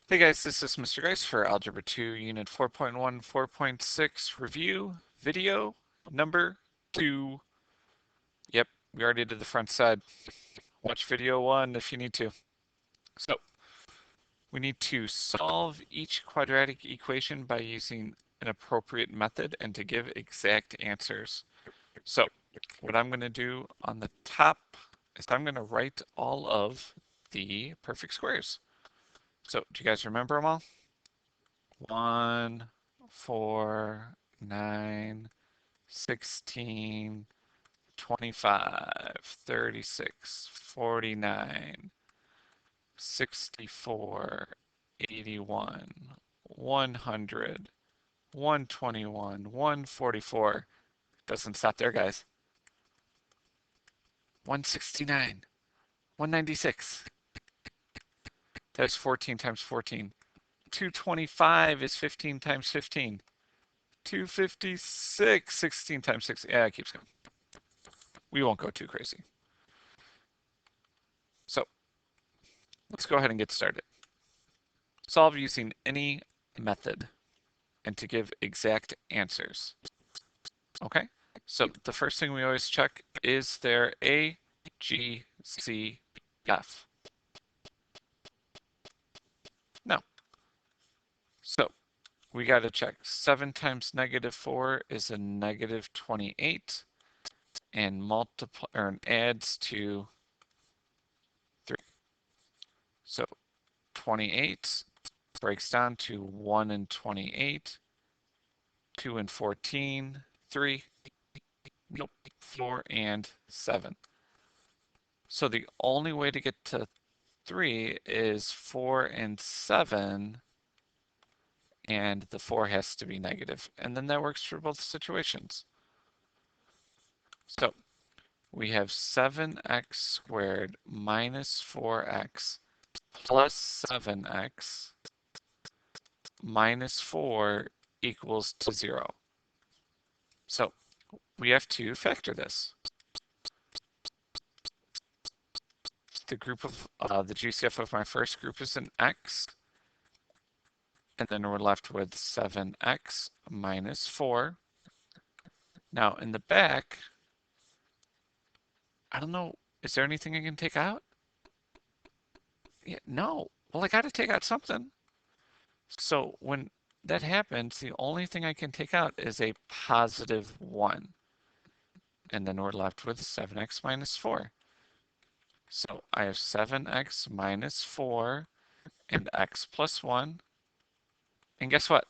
Hey guys, this is Mr. Grice for Algebra 2, Unit 4.1, 4.6 review video number 2. Yep, we already did the front side. Watch video 1 if you need to. So, we need to solve each quadratic equation by using an appropriate method and to give exact answers. So, what I'm going to do on the top is I'm going to write all of the perfect squares. So, do you guys remember them all? 1, 4, 9, 16, 25, 36, 49, 64, 81, 100, 121, 144. Doesn't stop there, guys. 169, 196. That's 14 times 14. 225 is 15 times 15. 256, 16 times 6. Yeah, it keeps going. We won't go too crazy. So let's go ahead and get started. Solve using any method and to give exact answers. Okay, so the first thing we always check, is there a G, C, F? No. So we got to check 7 times -4 is a -28 and multiply or adds to 3. So 28 breaks down to 1 and 28, 2 and 14, 3, nope, 4 and 7. So the only way to get to 3 is 4 and 7, and the 4 has to be negative. And then that works for both situations. So we have 7x squared minus 4x plus 7x minus 4 equals to 0. So we have to factor this. The group of the GCF of my first group is an x, and then we're left with 7x minus 4. Now in the back, I don't know, is there anything I can take out? Yeah, no. Well, I got to take out something. So when that happens, the only thing I can take out is a positive 1. And then we're left with 7x minus 4. So I have 7x minus 4 and x plus 1. And guess what?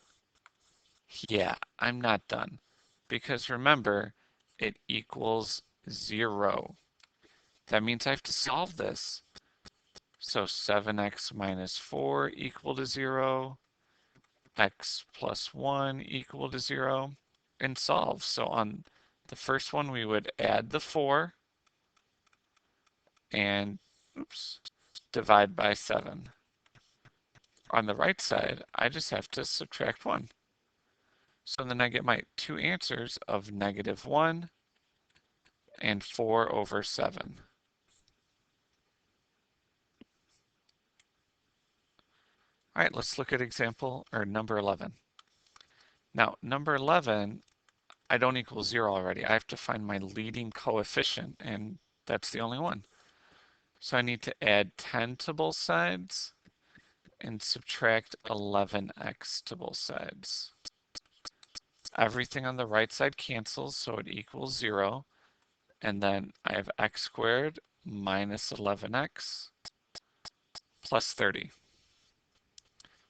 Yeah, I'm not done. Because remember, it equals 0. That means I have to solve this. So 7x minus 4 equal to 0. X plus 1 equal to 0. And solve. So on the first one, we would add the 4 and, oops, divide by 7. On the right side, I just have to subtract 1. So then I get my two answers of -1 and 4 over 7. All right, let's look at example, or number 11. Now, number 11, I don't equal 0 already. I have to find my leading coefficient, and that's the only one. So I need to add 10 to both sides and subtract 11x to both sides. Everything on the right side cancels, so it equals 0. And then I have x squared minus 11x plus 30.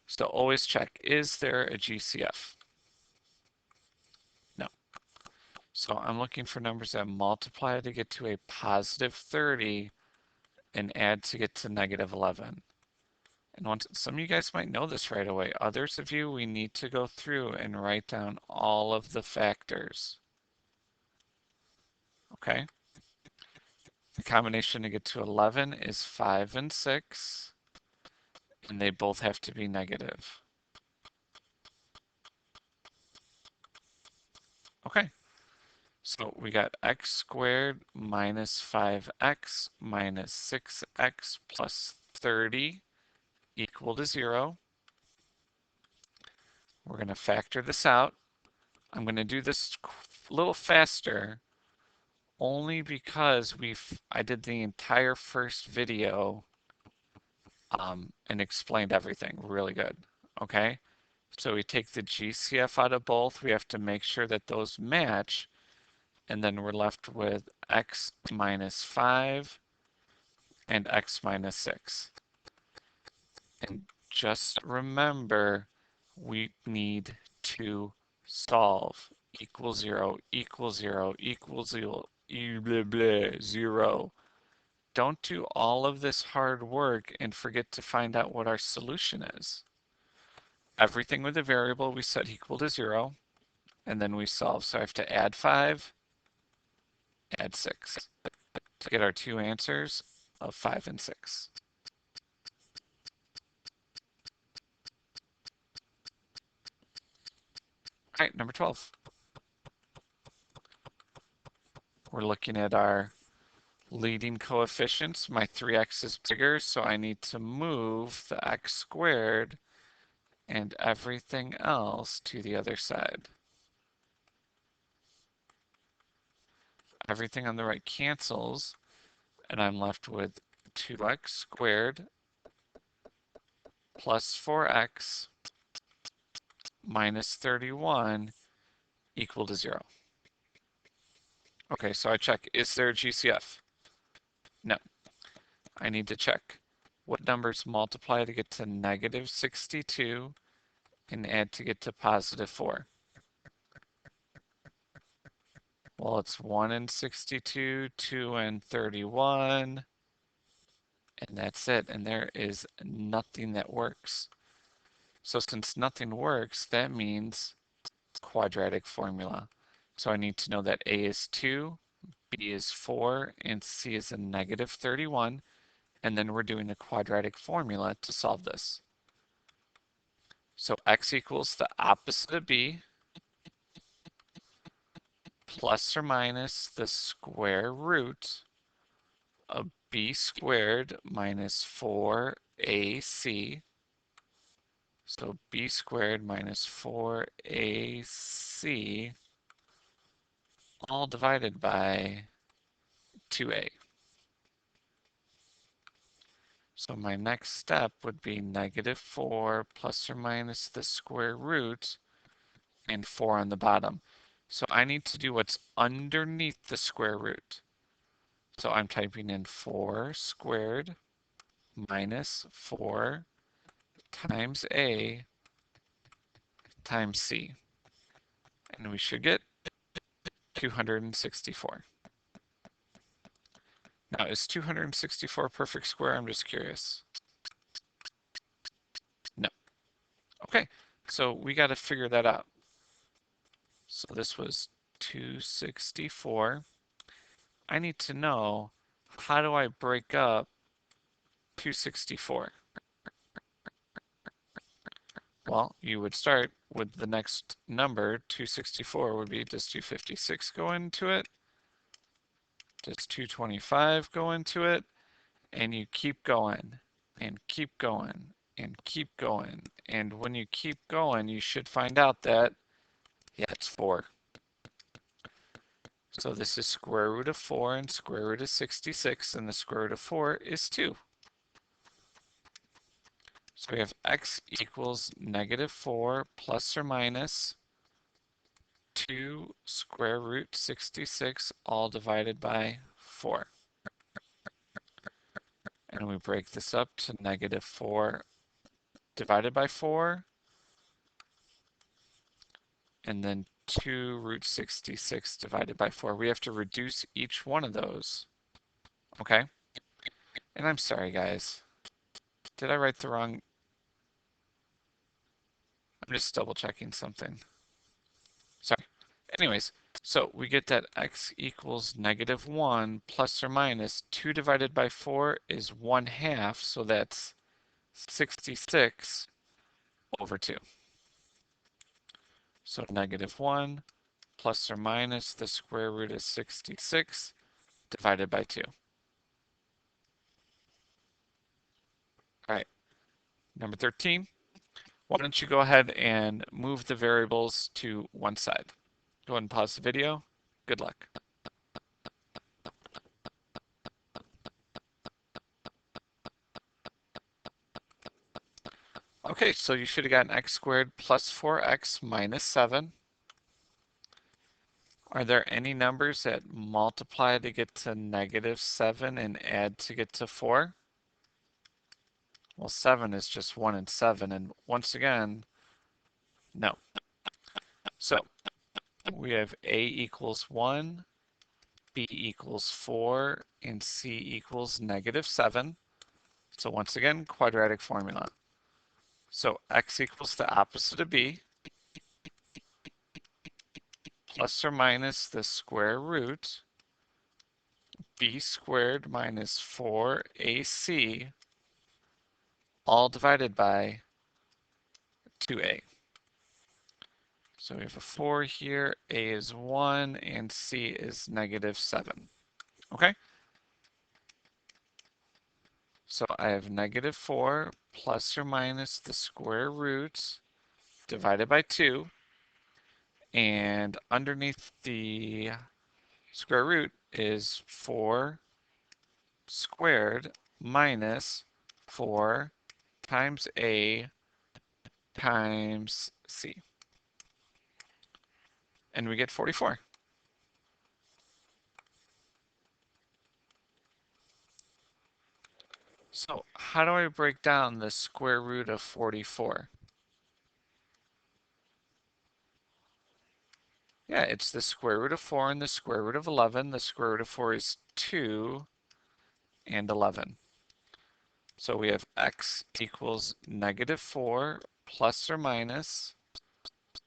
So always check, is there a GCF? No. So I'm looking for numbers that multiply to get to a positive 30 and add to get to -11. And some of you guys might know this right away. Others of you, we need to go through and write down all of the factors. Okay? The combination to get to 11 is 5 and 6, and they both have to be negative. Okay, so we got x squared minus 5x minus 6x plus 30 equal to 0. We're going to factor this out. I'm going to do this a little faster only because I did the entire first video and explained everything really good. Okay, so we take the GCF out of both. We have to make sure that those match, and then we're left with x minus 5 and x minus 6. And just remember, we need to solve equals 0, equals 0, equals 0, blah, blah, 0. Don't do all of this hard work and forget to find out what our solution is. Everything with a variable we set equal to 0, and then we solve. So I have to add 5, add 6 to get our two answers of 5 and 6. All right, number 12. We're looking at our leading coefficients. My 3x is bigger, so I need to move the x squared and everything else to the other side. Everything on the right cancels, and I'm left with 2x squared plus 4x minus 31 equal to 0. Okay, so I check, is there a GCF? No. I need to check what numbers multiply to get to negative 62 and add to get to positive 4. Well, it's 1 and 62, 2 and 31, and that's it. And there is nothing that works. So since nothing works, that means quadratic formula. So I need to know that A is 2, B is 4, and C is a negative 31. And then we're doing a quadratic formula to solve this. So x equals the opposite of b plus or minus the square root of b squared minus 4ac. So b squared minus 4ac all divided by 2a. So my next step would be negative 4 plus or minus the square root and 4 on the bottom. So I need to do what's underneath the square root. So I'm typing in 4 squared minus 4 times a times c. And we should get 264. Now, is 264 a perfect square? I'm just curious. No. Okay, so we got to figure that out. So this was 264. I need to know, how do I break up 264? Well, you would start with the next number, 264 would be, does 256 go into it? Does 225 go into it? And you keep going, and keep going, and keep going. And when you keep going, you should find out that, yeah, it's 4. So this is square root of 4 and square root of 66, and the square root of 4 is 2. So we have x equals negative 4 plus or minus 2 square root 66 all divided by 4. And we break this up to negative 4 divided by 4, and then 2 root 66 divided by 4. We have to reduce each one of those. Okay? And I'm sorry, guys. Did I write the wrong? I'm just double checking something. Sorry. Anyways, so we get that x equals negative 1 plus or minus 2 divided by 4 is 1/2, so that's 66 over 2. So negative 1 plus or minus the square root of 66 divided by 2. All right, number 13, Why don't you go ahead and move the variables to one side. Go ahead and pause the video. Good luck. Okay, so you should have gotten x squared plus 4x minus 7. Are there any numbers that multiply to get to negative 7 and add to get to 4? Well, 7 is just 1 and 7, and once again, no. So we have a equals 1, b equals 4, and c equals negative 7. So once again, quadratic formula. So x equals the opposite of b, plus or minus the square root b squared minus 4ac, all divided by 2a. So we have a 4 here, a is 1, and c is negative 7. Okay? So I have negative 4 plus or minus the square root divided by 2. And underneath the square root is 4 squared minus 4 times a times c. And we get 44. So how do I break down the square root of 44? Yeah, it's the square root of 4 and the square root of 11. The square root of 4 is 2 and 11. So we have x equals negative 4 plus or minus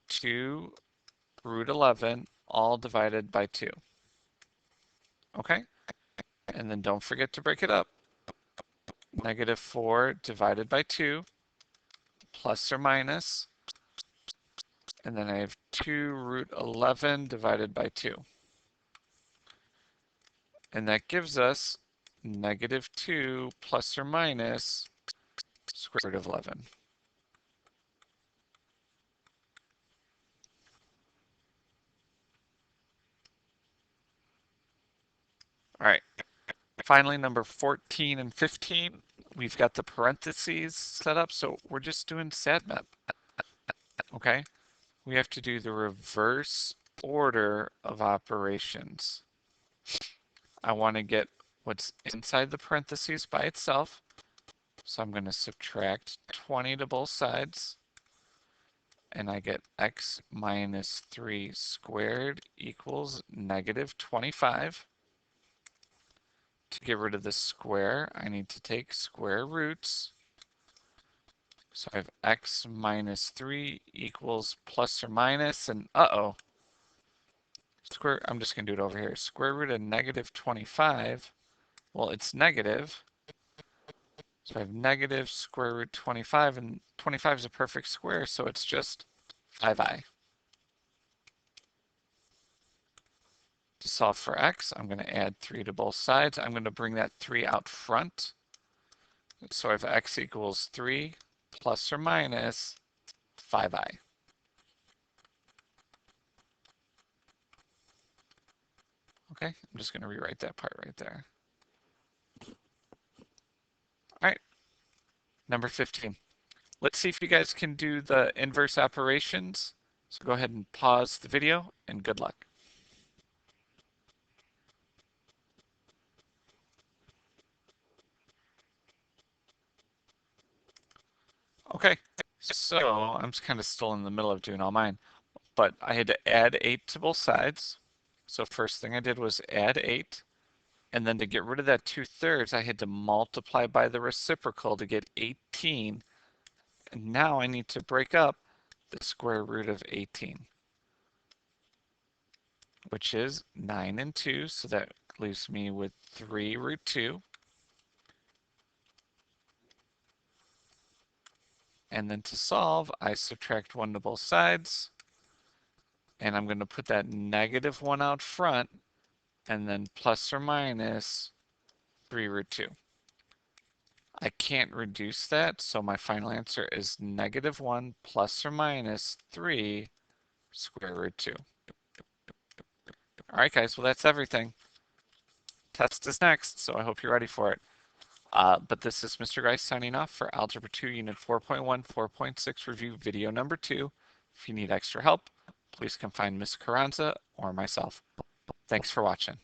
2 root 11, all divided by 2. Okay? And then don't forget to break it up. Negative 4 divided by 2 plus or minus, and then I have 2 root 11 divided by 2. And that gives us negative 2 plus or minus square root of 11. All right, finally, number 14 and 15, we've got the parentheses set up, so we're just doing SADMAP, okay? We have to do the reverse order of operations. I want to get what's inside the parentheses by itself, so I'm going to subtract 20 to both sides, and I get x minus 3 squared equals negative 25. To get rid of the square, I need to take square roots. So I have x minus 3 equals plus or minus, and I'm just going to do it over here. Square root of negative 25, well, it's negative. So I have negative square root 25, and 25 is a perfect square, so it's just 5i. To solve for x, I'm going to add 3 to both sides. I'm going to bring that 3 out front. So I have x equals 3 plus or minus 5i. Okay, I'm just going to rewrite that part right there. All right, number 15. Let's see if you guys can do the inverse operations. So go ahead and pause the video, and good luck. Okay, so I'm just kind of still in the middle of doing all mine, but I had to add 8 to both sides. So first thing I did was add 8. And then to get rid of that 2/3, I had to multiply by the reciprocal to get 18. And now I need to break up the square root of 18, which is 9 and 2. So that leaves me with 3 root 2. And then to solve, I subtract 1 to both sides. And I'm going to put that negative 1 out front, and then plus or minus 3 root 2. I can't reduce that, so my final answer is -1 plus or minus 3 square root 2. All right, guys, well, that's everything. Test is next, so I hope you're ready for it. But this is Mr. Grice signing off for Algebra 2 Unit 4.1, 4.6 review video number 2. If you need extra help, please come find Ms. Carranza or myself. Thanks for watching.